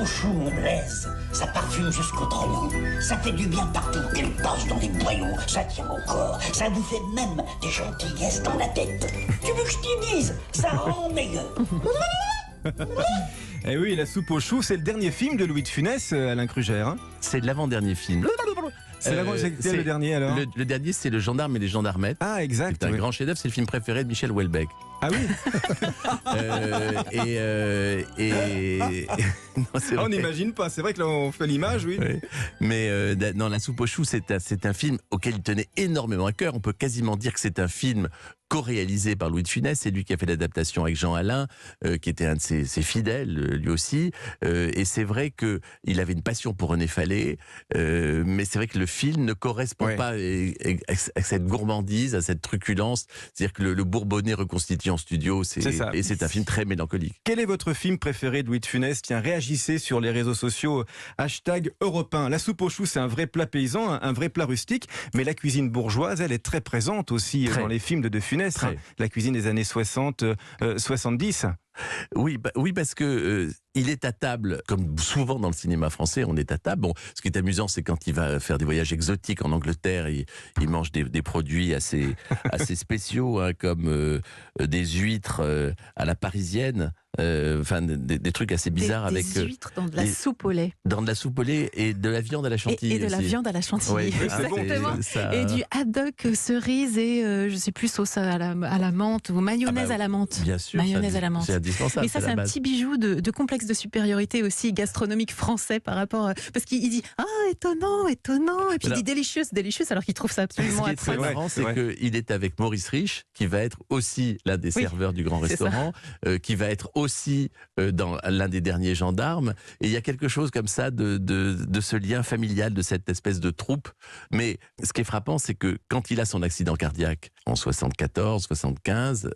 au chou, mon Blaise. Ça parfume jusqu'au trognon. Ça fait du bien partout où qu'elle passe dans les boyaux. Ça tient au corps. Ça vous fait même des gentillesses dans la tête. Tu veux que je t'y dise? Ça rend meilleur. Eh oui, La soupe aux choux, c'est le dernier film de Louis de Funès, Alain Krugère. Hein. C'est l'avant-dernier film. C'est le dernier alors. Le dernier, c'est Le gendarme et les gendarmettes. Ah, exact. C'est un oui. grand chef-d'œuvre, c'est le film préféré de Michel Houellebecq. Ah oui. Non, c'est On vrai. n'imagine pas. C'est vrai que là, on fait l'image, oui. Oui. Mais non, La soupe aux choux, c'est un film auquel il tenait énormément à cœur. On peut quasiment dire que c'est un film co-réalisé par Louis de Funès. C'est lui qui a fait l'adaptation avec Jean Alain, qui était un de ses fidèles, lui aussi. Et c'est vrai qu'il avait une passion pour René Fallet, mais c'est vrai que le film ne correspond pas à cette gourmandise, à cette truculence. C'est-à-dire que le Bourbonnais reconstitué en studio, c'est un film très mélancolique. Quel est votre film préféré de Louis de Funès? Tiens, réagissez sur les réseaux sociaux. #Europe1. La soupe aux choux, c'est un vrai plat paysan, un vrai plat rustique. Mais la cuisine bourgeoise, elle est très présente aussi dans les films de Funès. Hein. La cuisine des années 60, 70. Oui, parce que il est à table, comme souvent dans le cinéma français, on est à table. Bon, ce qui est amusant, c'est quand il va faire des voyages exotiques en Angleterre, il mange des produits assez spéciaux, hein, comme des huîtres à la parisienne. Enfin, des trucs assez bizarres des avec huîtres dans de la soupe au lait. Dans de la soupe au lait et de la viande à la chantilly. Et de la aussi. viande à la chantilly. Ouais, exactement. ça... Et du haddock cerise et je sais plus sauce à la menthe ou mayonnaise à la menthe. Bien sûr. Mayonnaise à la menthe. C'est indispensable. Mais ça, c'est un petit bijou de complexe de supériorité aussi gastronomique français par rapport. Parce qu'il dit étonnant. Et puis il dit délicieux alors qu'il trouve ça absolument Ce qui est très marrant, c'est qu'il est avec Maurice Rich, qui va être aussi l'un des serveurs du grand restaurant, qui va être aussi dans l'un des derniers gendarmes. Et il y a quelque chose comme ça de ce lien familial, de cette espèce de troupe. Mais ce qui est frappant, c'est que quand il a son accident cardiaque en 74, 75,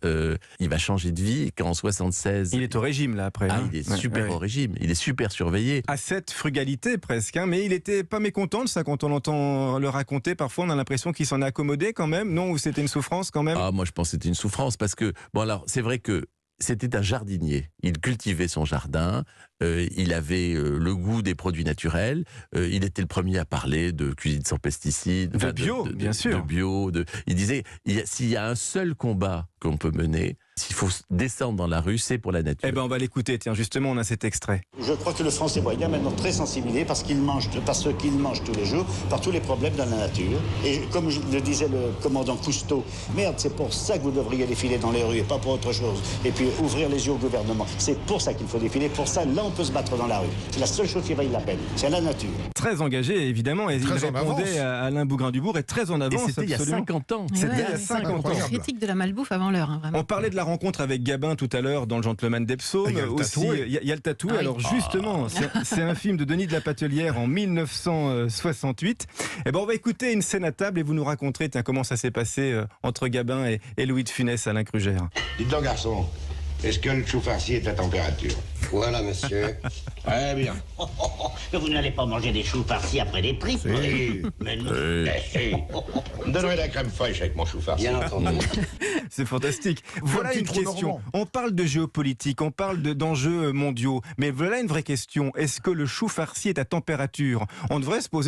il va changer de vie. Qu'en 76, il est au régime là après. Il est super au régime. Il est super surveillé. À cette frugalité presque. Hein, mais il était pas mécontent de ça quand on l'entend le raconter. Parfois, on a l'impression qu'il s'en est accommodé quand même. Non, ou c'était une souffrance quand même. Moi, je pense que c'était une souffrance parce que alors c'est vrai que c'était un jardinier. Il cultivait son jardin. Il avait le goût des produits naturels. Il était le premier à parler de cuisine sans pesticides. De bio, bien sûr. De bio. Il disait, s'il y a un seul combat qu'on peut mener, s'il faut descendre dans la rue, c'est pour la nature. Eh ben, on va l'écouter. Tiens, justement, on a cet extrait. Je crois que le Français moyen est maintenant très sensibilisé parce qu'il mange tous les jours par tous les problèmes de la nature. Et comme le disait le commandant Cousteau, merde, c'est pour ça que vous devriez défiler dans les rues et pas pour autre chose. Et puis ouvrir les yeux au gouvernement. C'est pour ça qu'il faut défiler. Pour ça, là, on peut se battre dans la rue. C'est la seule chose qui vaille la peine. C'est la nature. Très engagé, évidemment. Et il répondait à Alain Bougrain-Dubourg et très en avance. Et c'était il y a 50 ans. C'était il y a 50 ans. Critique de la malbouffe avant l'heure. Hein, on parlait de la rencontre avec Gabin tout à l'heure dans Le Gentleman d'Epsom. Il y a le tatou. Alors justement, c'est un film de Denis de la Patelière en 1968. Eh ben, on va écouter une scène à table et vous nous raconterez comment ça s'est passé entre Gabin et Louis de Funès, Alain Krugère. Dites donc, garçon, est-ce que le chou farci est à température? Voilà, monsieur. Très bien. Mais vous n'allez pas manger des choux farcis après des tripes. Si. Mais non. Vous me donnerez de la crème fraîche avec mon chou farci. Bien entendu. C'est fantastique. Voilà une question. On parle de géopolitique, on parle d'enjeux mondiaux. Mais voilà une vraie question. Est-ce que le chou farci est à température? On devrait se poser